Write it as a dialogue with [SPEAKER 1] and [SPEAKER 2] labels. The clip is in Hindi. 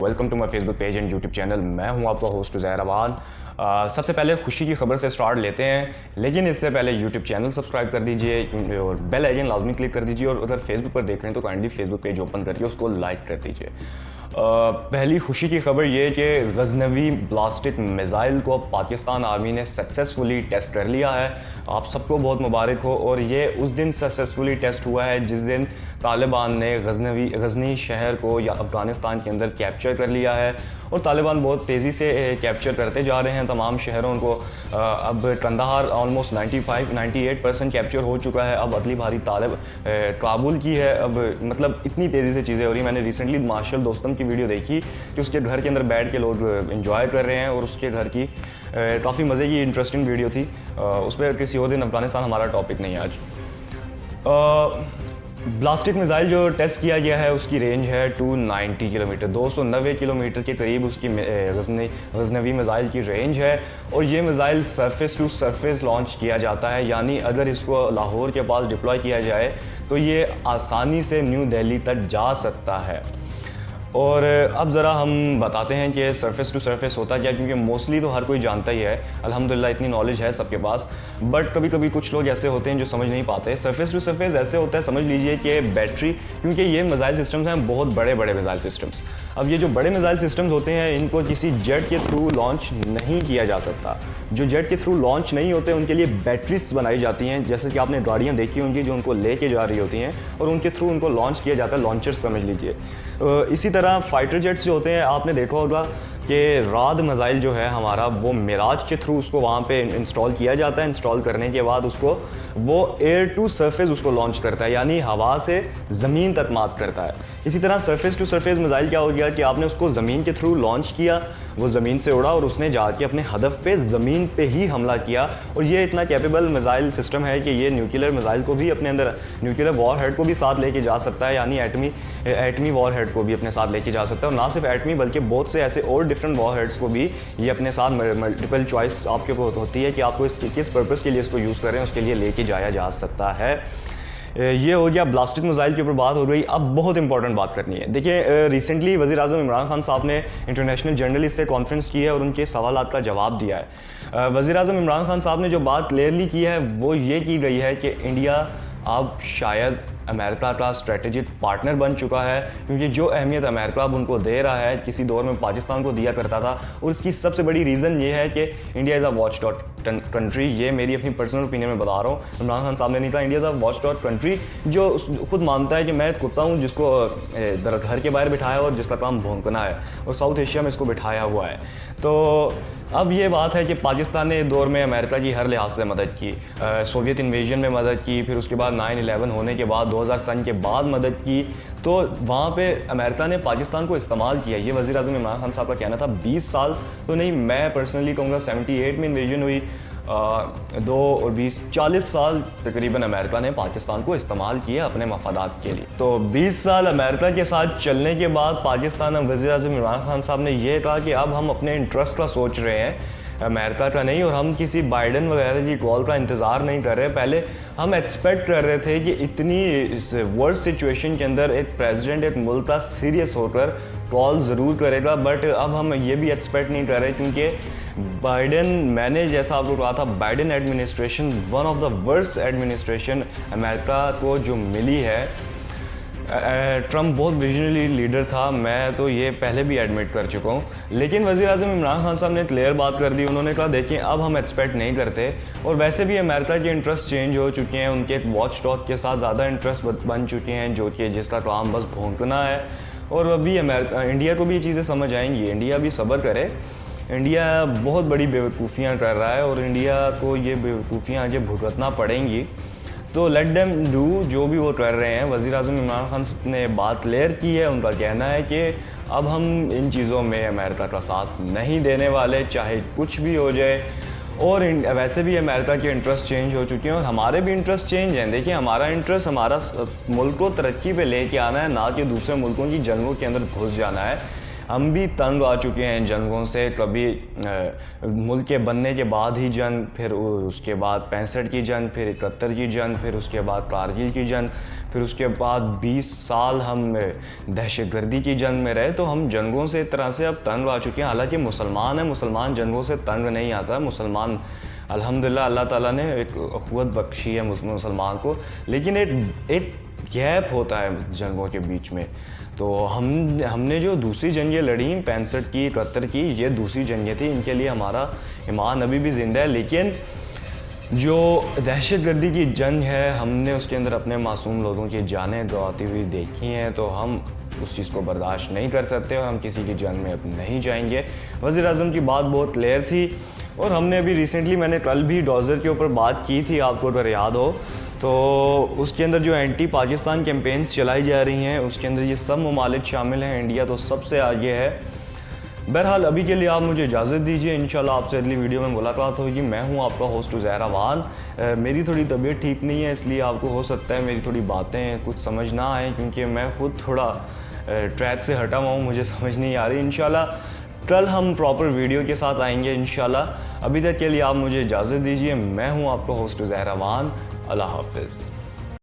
[SPEAKER 1] Welcome to my Facebook page and YouTube channel. मैं हूं आपका होस्ट उज़ैर अवान। सबसे पहले खुशी की खबर से स्टार्ट लेते हैं, लेकिन इससे पहले यूट्यूब चैनल सब्सक्राइब कर दीजिए और बेल आइकन लाजमी क्लिक कर दीजिए, और अगर फेसबुक पर देख रहे हैं तो काइंडली फेसबुक पेज ओपन करके उसको लाइक कर दीजिए। पहली खुशी की खबर ये कि गजनवी ब्लास्टिक मिज़ाइल को पाकिस्तान आर्मी ने सक्सेसफुली टेस्ट कर लिया है। आप सबको बहुत मुबारक हो। और ये उस दिन सक्सेसफुली टेस्ट हुआ है जिस दिन तालिबान ने गजनी शहर को या अफ़गानिस्तान के अंदर कैप्चर कर लिया है, और तालिबान बहुत तेज़ी से कैप्चर करते जा रहे हैं तमाम शहरों को। अब कंदाहार ऑलमोस्ट 98% कैप्चर हो चुका है। अब अगली बारी काबुल की है। अब मतलब इतनी तेज़ी से चीज़ें हो रही। मैंने रिसेंटली मार्शल दोस्तम की वीडियो देखी कि उसके घर के अंदर बैठ के लोग एंजॉय कर रहे हैं, और उसके घर की काफ़ी मज़े की इंटरेस्टिंग वीडियो थी। उस पर किसी और दिन, अफगानिस्तान हमारा टॉपिक नहीं है आज। ब्लास्टिक मिज़ाइल जो टेस्ट किया गया है उसकी रेंज है 290 किलोमीटर, 290 किलोमीटर के करीब उसकी गजनवी मिज़ाइल की रेंज है। और ये missile surface to surface launch किया जाता है, यानी अगर इसको लाहौर के पास डिप्लॉय किया जाए तो ये आसानी से न्यू दिल्ली तक जा सकता है। और अब ज़रा हम बताते हैं कि सरफेस टू सरफेस होता क्या, क्योंकि मोस्टली तो हर कोई जानता ही है, अल्हम्दुलिल्लाह इतनी नॉलेज है सबके पास। बट कभी कभी कुछ लोग ऐसे होते हैं जो समझ नहीं पाते। सरफेस टू सरफेस ऐसे होता है, समझ लीजिए कि बैटरी, क्योंकि ये मिज़ाइल सिस्टम्स हैं बहुत बड़े बड़े मिज़ाइल सिस्टम्स। अब ये जो बड़े मिज़ाइल सिस्टम्स होते हैं इनको किसी जेट के थ्रू लॉन्च नहीं किया जा सकता। जो जेट के थ्रू लॉन्च नहीं होते उनके लिए बैटरीज बनाई जाती हैं, जैसे कि आपने गाड़ियाँ देखी होंगी जो उनको लेके जा रही होती हैं, और उनके थ्रू उनको लॉन्च किया जाता है, लॉन्चर्स समझ लीजिए। इसी तरह फाइटर जेट्स जो होते हैं, आपने देखा होगा कि राद मिज़ाइल जो है हमारा, वो मिराज के थ्रू उसको वहाँ पे इंस्टॉल किया जाता है। इंस्टॉल करने के बाद उसको वो एयर टू सरफेस उसको लॉन्च करता है, यानी हवा से ज़मीन तक मात करता है। इसी तरह सरफेस टू सरफेस मिज़ाइल क्या हो गया कि आपने उसको ज़मीन के थ्रू लॉन्च किया, वो ज़मीन से उड़ा और उसने जाके अपने हदफ पे ज़मीन पे ही हमला किया। और ये इतना कैपेबल मिज़ाइल सिस्टम है कि ये न्यूक्लियर मिज़ाइल को भी अपने अंदर, न्यूक्लियर वॉर हेड को भी साथ लेके जा सकता है, यानी एटमी वॉर हेड को भी अपने साथ लेके जा सकता है। और ना सिर्फ एटमी बल्कि बहुत से ऐसे और डिफरेंट वॉर हेड्स को भी ये अपने साथ, मल्टीपल चॉइस आपके ऊपर होती है कि आपको किस पर्पज़ के लिए इसको यूज़ कर रहे हैं, उसके लिए लेके जाया जा सकता है। ये हो गया ब्लास्टिक मिज़ाइल के ऊपर बात हो गई। अब बहुत इंपॉर्टेंट बात करनी है। देखिए, रिसेंटली वज़ीर आज़म इमरान खान साहब ने इंटरनेशनल जर्नलिस्ट से कॉन्फ्रेंस की है और उनके सवालात का जवाब दिया है। वज़ीर आज़म इमरान खान साहब ने जो बात क्लियरली की है वो ये की गई है कि इंडिया अब शायद अमेरिका का स्ट्रेटेजिक पार्टनर बन चुका है, क्योंकि जो अहमियत अमेरिका अब उनको दे रहा है किसी दौर में पाकिस्तान को दिया करता था। और इसकी सबसे बड़ी रीज़न ये है कि India is a watch dot country. ये मेरी अपनी पर्सनल ओपिनियन में बता रहा हूँ, इमरान खान साहब ने नहीं कहा। India is a watch dot country जो खुद मानता है कि मैं कुत्ता हूँ जिसको घर के बाहर बिठाया और जिसका काम भौंकना है, और साउथ एशिया में इसको बिठाया हुआ है। तो अब ये बात है कि पाकिस्तान ने दौर में अमेरिका की हर लिहाज से मदद की, सोवियत इन्वेजन में मदद की, फिर उसके बाद 9/11 होने के बाद 2000 सन के बाद मदद की। तो वहाँ पे अमेरिका ने पाकिस्तान को इस्तेमाल किया। ये वज़ीर आज़म इमरान खान साहब का कहना था। 20 साल तो नहीं, मैं पर्सनली कहूँगा 78 में इन्वेजन हुई, 2 और 20 40 साल तकरीबन अमेरिका ने पाकिस्तान को इस्तेमाल किया अपने मफादात के लिए। तो 20 साल अमेरिका के साथ चलने के बाद पाकिस्तान, वज़ीर आज़म इमरान खान साहब ने यह कहा कि अब हम अपने इंटरेस्ट का सोच रहे हैं, अमेरिका का नहीं, और हम किसी बाइडन वगैरह की कॉल का इंतज़ार नहीं कर रहे। पहले हम एक्सपेक्ट कर रहे थे कि इतनी वर्स्ट सिचुएशन के अंदर एक प्रेसिडेंट एक मुल्क का सीरियस होकर कॉल ज़रूर करेगा, बट अब हम ये भी एक्सपेक्ट नहीं कर रहे, क्योंकि बाइडन, मैंने जैसा आपको कहा था, Biden administration one of the worst administration America को जो मिली है। ट्रम्प बहुत विजनरी लीडर था, मैं तो ये पहले भी एडमिट कर चुका हूँ। लेकिन वज़ीर आज़म इमरान खान साहब ने क्लियर बात कर दी। उन्होंने कहा देखिए अब हम एक्सपेक्ट नहीं करते, और वैसे भी अमेरिका के इंटरेस्ट चेंज हो चुके हैं, उनके एक वॉच डॉग के साथ ज़्यादा इंटरेस्ट बन चुके हैं, जो कि जिसका काम बस भौंकना है। और अभी इंडिया को भी ये चीज़ें समझ आएंगी। इंडिया भी सब्र करे। इंडिया बहुत बड़ी बेवकूफ़ियाँ कर रहा है, और इंडिया को ये बेवकूफ़ियाँ आगे भुगतना पड़ेंगी। तो लेट देम डू जो भी वो कर रहे हैं। वज़ीर आज़म इमरान खान ने बात क्लियर की है। उनका कहना है कि अब हम इन चीज़ों में अमेरिका का साथ नहीं देने वाले, चाहे कुछ भी हो जाए। और वैसे भी अमेरिका के इंटरेस्ट चेंज हो चुके हैं, और हमारे भी इंटरेस्ट चेंज हैं। देखिए, हमारा इंटरेस्ट हमारा मुल्क को तरक्की पे लेके आना है, ना कि दूसरे मुल्कों की जंगों के अंदर घुस जाना है। हम भी तंग आ चुके हैं जंगों से। कभी मुल्क के बनने के बाद ही जंग, फिर उसके बाद 65 की जंग, फिर 71 की जंग, फिर उसके बाद कारगिल की जंग, फिर उसके बाद 20 साल हम दहशतगर्दी की जंग में रहे। तो हम जंगों से एक तरह से अब तंग आ चुके हैं। हालांकि मुसलमान है, मुसलमान जंगों से तंग नहीं आता। मुसलमान अल्हम्दुलिल्लाह अल्लाह ताला ने एक क़ुव्वत बख्शी है मुसलमान को, लेकिन एक गैप होता है जंगों के बीच में। तो हमने जो दूसरी जंगें लड़ी 65 की, 71 की, ये दूसरी जंगें थी। इनके लिए हमारा ईमान अभी भी ज़िंदा है। लेकिन जो दहशतगर्दी की जंग है, हमने उसके अंदर अपने मासूम लोगों की जानें गंवाती हुई देखी हैं। तो हम उस चीज़ को बर्दाश्त नहीं कर सकते और हम किसी की जंग में अब नहीं जाएंगे। वज़ीर आज़म की बात बहुत क्लियर थी और हमने अभी रिसेंटली, मैंने कल भी डॉज़र के ऊपर बात की थी, आपको अगर याद हो तो उसके अंदर जो एंटी पाकिस्तान कैंपेन्स चलाई जा रही हैं उसके अंदर ये सब ममालिक शामिल हैं। इंडिया तो सबसे आगे है। बहरहाल अभी के लिए आप मुझे इजाज़त दीजिए, इंशाल्लाह आपसे अगली वीडियो में मुलाकात होगी। मैं हूं आपका होस्ट उज़ैर अवान। मेरी थोड़ी तबीयत ठीक नहीं है, इसलिए आपको हो सकता है मेरी थोड़ी बातें कुछ समझ ना आए, क्योंकि मैं ख़ुद थोड़ा ट्रैक से हटा हुआ हूँ, मुझे समझ नहीं आ रही। इंशाल्लाह कल हम प्रॉपर वीडियो के साथ आएंगे इंशाल्लाह। अभी तक के लिए आप मुझे इजाज़त दीजिए। मैं हूँ आपका होस्ट उज़ैर अवान। अल्लाह हाफ़िज़।